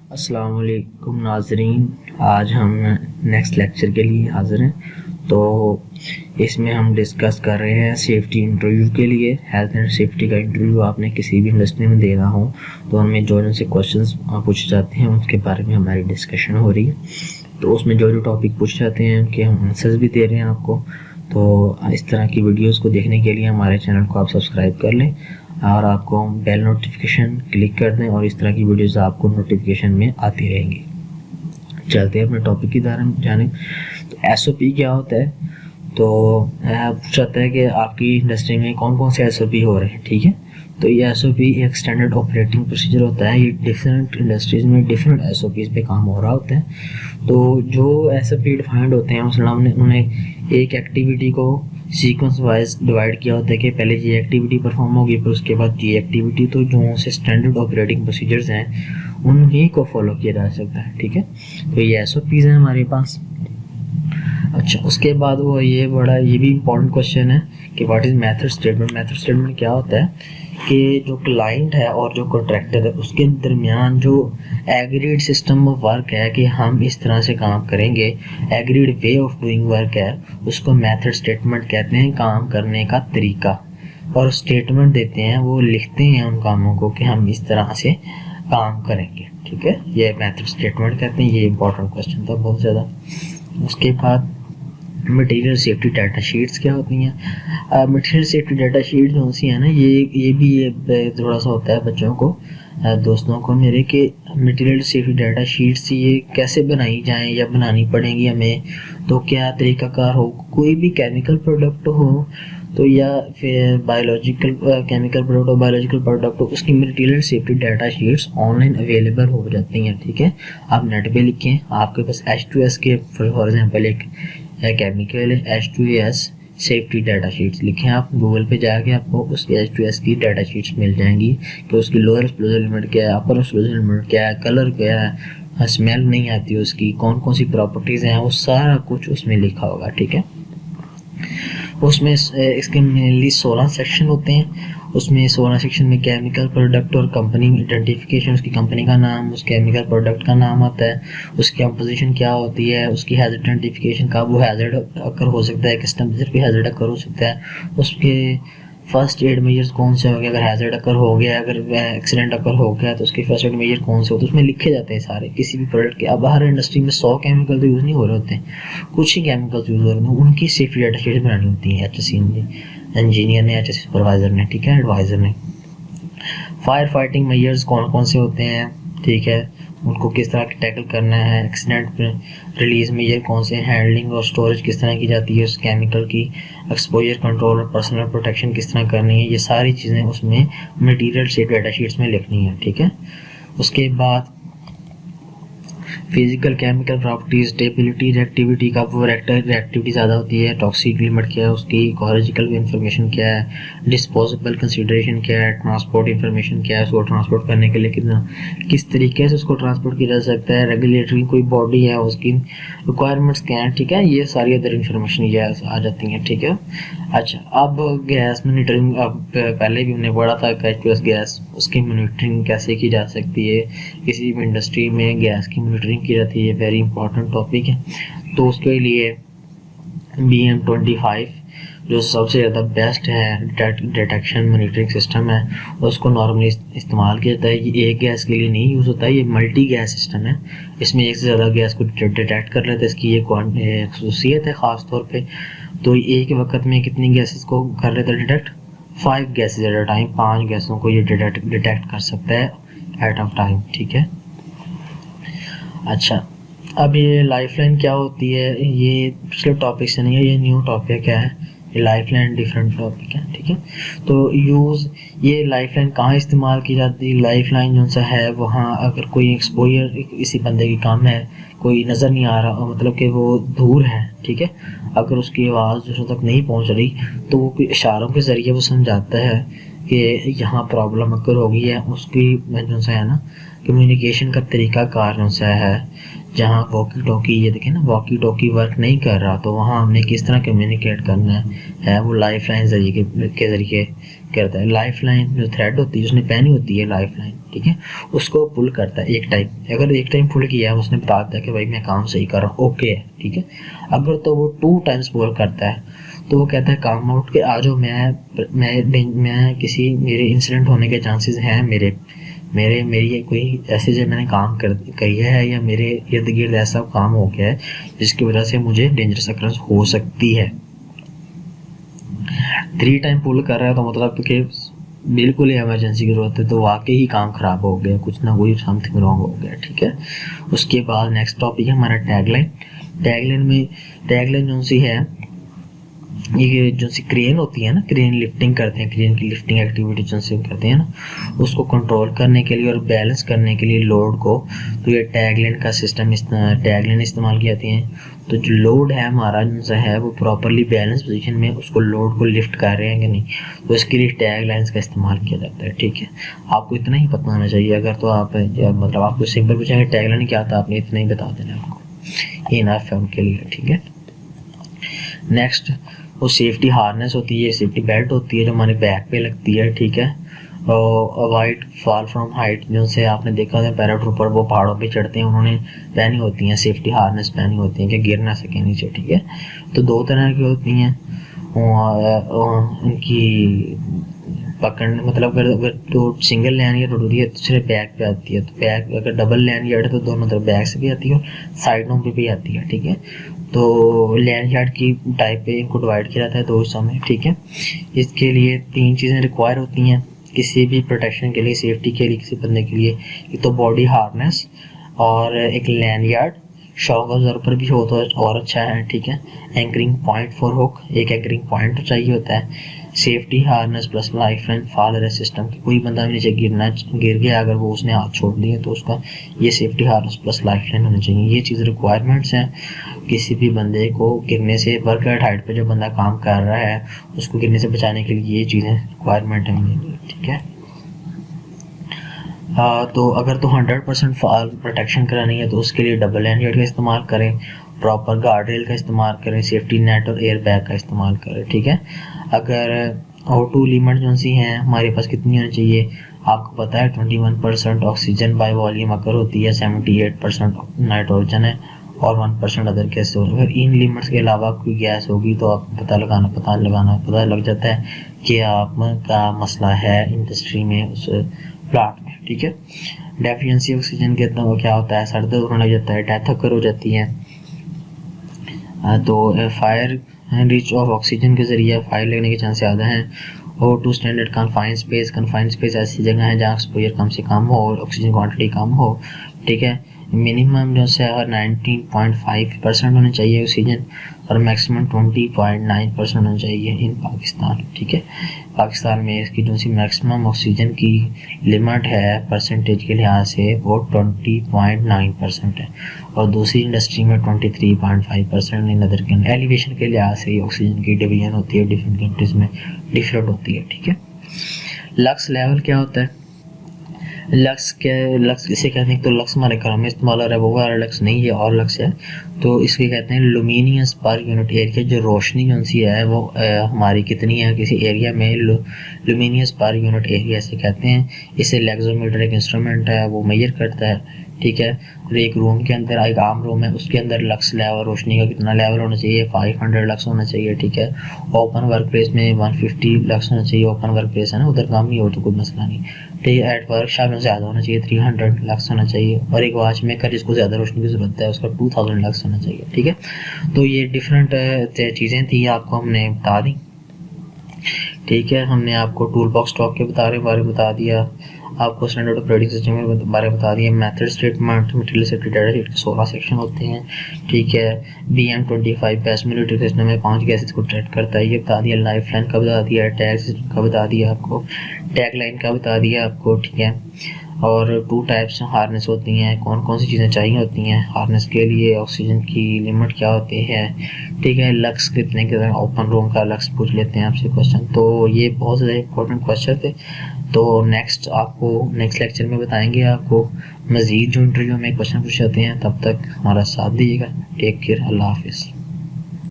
अस्सलाम वालेकुम नाज़रीन। आज हम नेक्स्ट लेक्चर के लिए हाज़िर हैं। तो इसमें हम डिस्कस कर रहे हैं सेफ्टी इंटरव्यू के लिए। हेल्थ एंड सेफ्टी का इंटरव्यू आपने किसी भी इंडस्ट्री में देना हो तो हमें जो से क्वेश्चंस पूछे जाते हैं उसके बारे में हमारी डिस्कशन हो रही है। तो उसमें जो टॉपिक पूछे जाते हैं उनके हम आंसर्स भी दे रहे हैं आपको। तो इस तरह की वीडियोस को देखने के लिए हमारे चैनल को आप सब्सक्राइब कर लें और आपको बेल नोटिफिकेशन क्लिक कर दें और इस तरह की वीडियोस आपको नोटिफिकेशन में आती रहेंगी। चलते हैं अपने टॉपिक की तरफ जाने। तो एसओपी क्या होता है? तो पूछता है कि आपकी इंडस्ट्री में कौन कौन से एसओपी हो रहे हैं। ठीक है, तो ये एसओपी एक स्टैंडर्ड ऑपरेटिंग प्रोसीजर होता है। ये डिफरेंट इंडस्ट्रीज में डिफरेंट एसओपीज पे काम हो रहा होता है। तो जो एसओपी डिफाइंड होते हैं उसमें हमने उन्हें एक एक्टिविटी को सीक्वेंस वाइज डिवाइड किया होता है कि पहले ये एक्टिविटी परफॉर्म होगी फिर उसके बाद ये एक्टिविटी। तो जो से स्टैंडर्ड ऑपरेटिंग प्रोसीजर्स हैं उन्हीं को फॉलो किया जा सकता है। ठीक है, तो ये एसओपीज हैं हमारे पास। अच्छा, उसके बाद ये भी इम्पोर्टेंट क्वेश्चन है कि what is method statement. Method statement क्या होता है कि जो क्लाइंट है और जो कॉन्ट्रैक्टर है उसके दरमियान जो एग्रीड सिस्टम ऑफ वर्क है कि हम इस तरह से काम करेंगे, agreed way of doing work है, उसको मेथड स्टेटमेंट कहते हैं। काम करने का तरीका और स्टेटमेंट देते हैं, वो लिखते हैं उन कामों को कि हम इस तरह से काम करेंगे। ठीक है, ये मेथड स्टेटमेंट कहते हैं। ये इंपॉर्टेंट क्वेश्चन था बहुत ज़्यादा। उसके बाद मटेरियल सेफ्टी डाटा शीट्स क्या होती हैं? मटेरियल सेफ्टी डाटा शीट जो सी है ना, ये थोड़ा सा होता है बच्चों को, दोस्तों को मेरे, के मटेरियल सेफ्टी डाटा शीट्स ये कैसे बनाई जाएं या बनानी पड़ेंगी हमें। तो क्या तरीकाकार हो, कोई भी केमिकल प्रोडक्ट हो तो या फिर बायोलॉजिकल केमिकल प्रोडक्ट और बायोलॉजिकल प्रोडक्ट हो, उसकी material safety data sheets online available हो जाती हैं। ठीक है, आप नेट पे लिखें, आपके पास H2S के फॉर एग्जांपल एक केमिकल है H2S सेफ्टी डाटा शीट्स लिखें। आप गूगल पे जाके आपको उसकी H2S की डाटा शीट्स मिल जाएंगी कि उसकी लोअर एक्सप्लोजर लिमिट क्या है, अपर एक्सप्लोजर लिमिट क्या है, कलर क्या है, स्मेल नहीं आती उसकी, कौन कौन सी प्रॉपर्टीज़ हैं, वो सारा कुछ उसमें लिखा होगा। ठीक है, उसमें इसके मेनली 16 सेक्शन होते हैं। उसमें 16 सेक्शन में केमिकल प्रोडक्ट और कंपनी आइडेंटिफिकेशन, उसकी कंपनी का नाम, उस केमिकल प्रोडक्ट का नाम आता है, उसकी कंपोजिशन क्या होती है, उसकी हैजर्ड आइडेंटिफिकेशन, कब वो हैजर्ड अकर हो सकता है, किस टेम्परेचर पे हैजर्ड अकर हो सकता है, उसके फर्स्ट एड मेजर्स कौन से हो गए, अगर हैजर्ड अकर हो गया, अगर एक्सीडेंट अकर हो गया तो उसके फर्स्ट एड मेजर कौन से होते हैं, उसमें लिखे जाते हैं सारे किसी भी प्रोडक्ट के। अब हर इंडस्ट्री में 100 केमिकल तो यूज़ नहीं हो रहे होते हैं, कुछ ही केमिकल्स यूज़ हो रहे हैं, उनकी सेफ्टी डाटा शीट बनानी होती है HSE इंजीनियर ने, HSE सुपरवाइज़र ने, ठीक है, एडवाइज़र ने। फायर फाइटिंग मेजर्स कौन कौन से होते हैं, ठीक है, उनको किस तरह टैकल करना है, एक्सीडेंट रिलीज मेजर कौन से, हैंडलिंग और स्टोरेज किस तरह की जाती है उस केमिकल की, एक्सपोजर कंट्रोल और पर्सनल प्रोटेक्शन किस तरह करनी है, ये सारी चीज़ें उसमें मटेरियल सेफ्टी डाटा शीट्स में लिखनी है। ठीक है, उसके बाद physical chemical properties, stability, reactivity, कब वो रिएक्टिविटी ज़्यादा होती है, टॉक्सिक लिमिट क्या है उसकी, इकोलॉजिकल इन्फॉर्मेशन क्या है, डिस्पोजेबल कंसिडरेशन क्या है, ट्रांसपोर्ट इन्फॉर्मेशन क्या है, उसको ट्रांसपोर्ट करने के लिए किस तरीके से उसको ट्रांसपोर्ट किया जा सकता है, रेगुलेटरी कोई बॉडी है उसकी रिक्वायरमेंट्स क्या है। ठीक है, ये सारी अदर इन्फॉर्मेशन ये आ जाती हैं। ठीक है, अच्छा, अब गैस मॉनिटरिंग, अब पहले भी हमने पढ़ा था H2S गैस, उसकी मॉनिटरिंग कैसे की जा सकती है, किसी भी इंडस्ट्री में गैस की मॉनिटरिंग की जाती है, वेरी इंपॉर्टेंट टॉपिक है। तो उसके लिए BM25 जो सबसे ज़्यादा बेस्ट है डिटेक्शन मॉनिटरिंग सिस्टम है, उसको नॉर्मली इस्तेमाल किया जाता है। ये एक गैस के लिए नहीं यूज़ होता है, ये मल्टी गैस सिस्टम है, इसमें एक से ज़्यादा गैस को डिटेक्ट कर लेते हैं। इसकी ये खसूसियत है ख़ास तौर पे। तो एक वक्त में कितनी गैसेस को कर लेता है detect? 5 gases at a time, 5 गैसों को ये डिटेक्ट कर सकता है एट अ टाइम। ठीक है, अच्छा, अब ये लाइफलाइन क्या होती है, ये पिछले टॉपिक से नहीं है, ये न्यू टॉपिक है। ये लाइफलाइन डिफरेंट टॉपिक है। ठीक है, तो ये लाइफलाइन कहाँ इस्तेमाल की जाती है? लाइफलाइन जो सा है वहाँ अगर कोई एक्सपोजर किसी बंदे की कम है, कोई नज़र नहीं आ रहा, मतलब कि वो दूर है, ठीक है, अगर उसकी आवाज़ दूसरों तक नहीं पहुँच रही तो वो इशारों के ज़रिए वो समझाता है कि यहाँ प्रॉब्लम अगर हो गई है। उसकी जो सा है ना कम्युनिकेशन का तरीका कार जो सा है, जहाँ वॉकी टॉकी, ये देखें ना, वॉकी टॉकी वर्क नहीं कर रहा तो वहाँ हमने किस तरह कम्युनिकेट करना है वो लाइफ लाइन के ज़रिए करता है। लाइफ लाइन जो थ्रेड होती है उसने पहनी होती है लाइफ लाइन, ठीक है, उसको पुल करता है एक टाइम। अगर एक टाइम पुल किया उसने बता दिया कि भाई मैं काम सही कर रहा हूँ, ओके है, ठीक है। अगर तो वो 2 टाइम्स पुल करता है तो वो कहता है काम आउट के आ जाओ, मैं किसी मेरे इंसिडेंट होने के चांसेस हैं, मेरी कोई ऐसी जगह मैंने काम कर किया है या मेरे इर्द गिर्द ऐसा काम हो गया है जिसकी वजह से मुझे डेंजरस अकरेंस हो सकती है। 3 टाइम पुल कर रहा है तो मतलब कि बिल्कुल ही इमरजेंसी की जरूरत है, तो वाकई ही काम खराब हो गया, कुछ ना कोई समथिंग रॉन्ग हो गया, ठीक है। उसके बाद नेक्स्ट टॉपिक है हमारा टैगलाइन जो सी है, ये जो सी क्रेन होती है ना, क्रेन लिफ्टिंग करते हैं, क्रेन की लिफ्टिंग एक्टिविटी जो से करते हैं ना, उसको कंट्रोल करने के लिए और बैलेंस करने के लिए लोड को, तो ये टैगलाइन का सिस्टम टैगलाइन इस्तेमाल की जाती है। तो जो लोड है हमारा जो है वो प्रॉपरली बैलेंस पोजीशन में उसको लोड को लिफ्ट कर रहे हैं कि नहीं, तो इसके लिए टैगलाइंस का इस्तेमाल किया जाता है, ठीक है। आपको इतना ही पता होना चाहिए। अगर तो आप मतलब आपको सिंपल पूछेंगे टैगलाइन क्या आता है, आपने इतना ही बता देना आपको, ये इनफ है उनके लिए, ठीक है। नेक्स्ट वो सेफ्टी हार्नेस होती है, सेफ्टी बेल्ट होती है जो हमारे बैक पे लगती है, ठीक है। और अवॉइड फॉल फ्रॉम हाइट, जो से आपने देखा था पैराट्रूपर वो पहाड़ों पे चढ़ते हैं, उन्होंने पहनी होती हैं सेफ्टी हार्नेस पहनी होती हैं कि गिर ना सके नीचे, ठीक है। तो 2 तरह की होती हैं इनकी पकड़, मतलब अगर तो सिंगल लैंड होती है तो सिर्फ बैक पे आती है, तो बैक अगर डबल लैंड है तो दोनों तरफ बैक से भी आती है और साइडों पे भी आती है, ठीक है। तो लैंड यार्ड की टाइप पे इनको डिवाइड किया जाता है 2 हिस्सों में, ठीक है। इसके लिए 3 चीज़ें रिक्वायर होती हैं किसी भी प्रोटेक्शन के लिए, सेफ्टी के लिए किसी बंदे के लिए। एक तो बॉडी हार्नेस और एक लैंड यार्ड, शॉक ऑब्जर्वर भी हो तो और अच्छा है, ठीक है। एंकरिंग पॉइंट फॉर हुक, एक एंकरिंग पॉइंट तो चाहिए होता है। Safety harness plus life line fall arrest system, कोई बंदा भी नीचे गिर गया अगर वो उसने हाथ छोड़ दिए तो उसका ये safety harness plus life line होनी चाहिए। ये चीज़ रिक्वायरमेंट्स हैं किसी भी बंदे को गिरने से, वर्क एट हाइट पे जो बंदा काम कर रहा है उसको गिरने से बचाने के लिए ये चीज़ें रिक्वायरमेंट हैं, ठीक है। तो अगर तो 100% फॉल प्रोटेक्शन करानी है तो उसके लिए डबल लैंड का इस्तेमाल करें, प्रॉपर गार्ड रेल का इस्तेमाल करें, सेफ्टी नेट और एयर बैग का इस्तेमाल करें, ठीक है। अगर O2 लिमिट जो सी हैं हमारे पास कितनी होनी चाहिए, आपको पता है 21% ऑक्सीजन बाय वॉल्यूम अगर होती है, 78% नाइट्रोजन है और 1% अदर गैस हो। अगर इन लिमिट्स के अलावा कोई गैस होगी तो आप पता लग जाता है कि आपका मसला है इंडस्ट्री में, उस प्लांट में, ठीक है। डेफिशिएंसी ऑक्सीजन के तो क्या होता है, सर दर्द होने लग जाता है, डेथ अकर हो जाती है। तो फायर रिच ऑफ ऑक्सीजन के ज़रिए फायर लगने के चांस ज़्यादा हैं। और टू स्टैंडर्ड कन्फाइंड स्पेस ऐसी जगह है जहाँ एक्सपोजर कम से कम हो और ऑक्सीजन क्वांटिटी कम हो, ठीक है। मिनिमम जो है 19.5% होनी चाहिए ऑक्सीजन और मैक्सिमम 20.9% होना चाहिए इन पाकिस्तान, ठीक है। पाकिस्तान में इसकी जो सी मैक्सिमम ऑक्सीजन की लिमिट है परसेंटेज के लिहाज से वो 20.9% है और दूसरी इंडस्ट्री में 23.5%। इन अदर के एलिवेशन के लिहाज से ऑक्सीजन की डिवीजन होती है, डिफरेंट कंट्रीज में डिफरेंट होती है, ठीक है। लक्स लेवल क्या होता है, लक्स इसे कहते हैं, तो लक्स हमारे घरों में इस्तेमाल हो रहा है वो वाला लक्स नहीं है और लक्स है, तो इसके कहते हैं लुमिनियस पर यूनिट एरिया। जो रोशनी जो सी है वो हमारी कितनी है किसी एरिया में, लुमिनियस पर यूनिट एरिया से कहते हैं। इसे लेक्सोमीटर एक इंस्ट्रूमेंट है वो मेजर करता है, ठीक है। और एक रूम के अंदर, एक आम रूम है उसके अंदर लक्स लेवल, रोशनी का कितना लेवल होना चाहिए, 500 लक्स होना चाहिए, ठीक है। ओपन वर्क प्लेस में 150 लक्स होना चाहिए, ओपन वर्क प्लेस है ना, उधर काम नहीं हो तो कोई मसला नहीं, ठीक है। एट वर्कशॉप में ज़्यादा होना चाहिए, 300 लक्स होना चाहिए। और एक वॉच मेकर जिसको ज़्यादा रोशनी की ज़रूरत है उसका 2000 लक्स होना चाहिए, ठीक है। तो ये डिफरेंट चीज़ें थी आपको हमने बता दी, ठीक है। हमने आपको टूल बॉक्स स्टॉक के बारे में बता दिया, आपको स्टैंडर्ड ऑपरेटिंग सिस्टम के बारे में बता दिया, method statement, material safety data sheet के 16 सेक्शन होते हैं, ठीक है। BM-25 बेस्ट मिलिट्री सिस्टम में 5 गैसेस को ट्रेट करता है, ये बता दिया। लाइफ लाइन का बता दिया, टैग सिस्टम का बता दिया आपको, टैग लाइन का बता दिया आपको, ठीक है। और 2 टाइप्स हार्नेस होती हैं, कौन कौन सी चीज़ें चाहिए होती हैं हार्नेस के लिए, ऑक्सीजन की लिमिट क्या होती है, ठीक है। लक्स कितने के तरह, ओपन रूम का लक्स पूछ लेते हैं आपसे क्वेश्चन, तो ये बहुत ज़्यादा इंपॉर्टेंट क्वेश्चन थे। तो नेक्स्ट लेक्चर में बताएंगे आपको मज़ीद जो इंटरव्यू में क्वेश्चन पूछ जाते हैं। तब तक हमारा साथ दीजिएगा, टेक केयर, अल्लाह हाफिज़।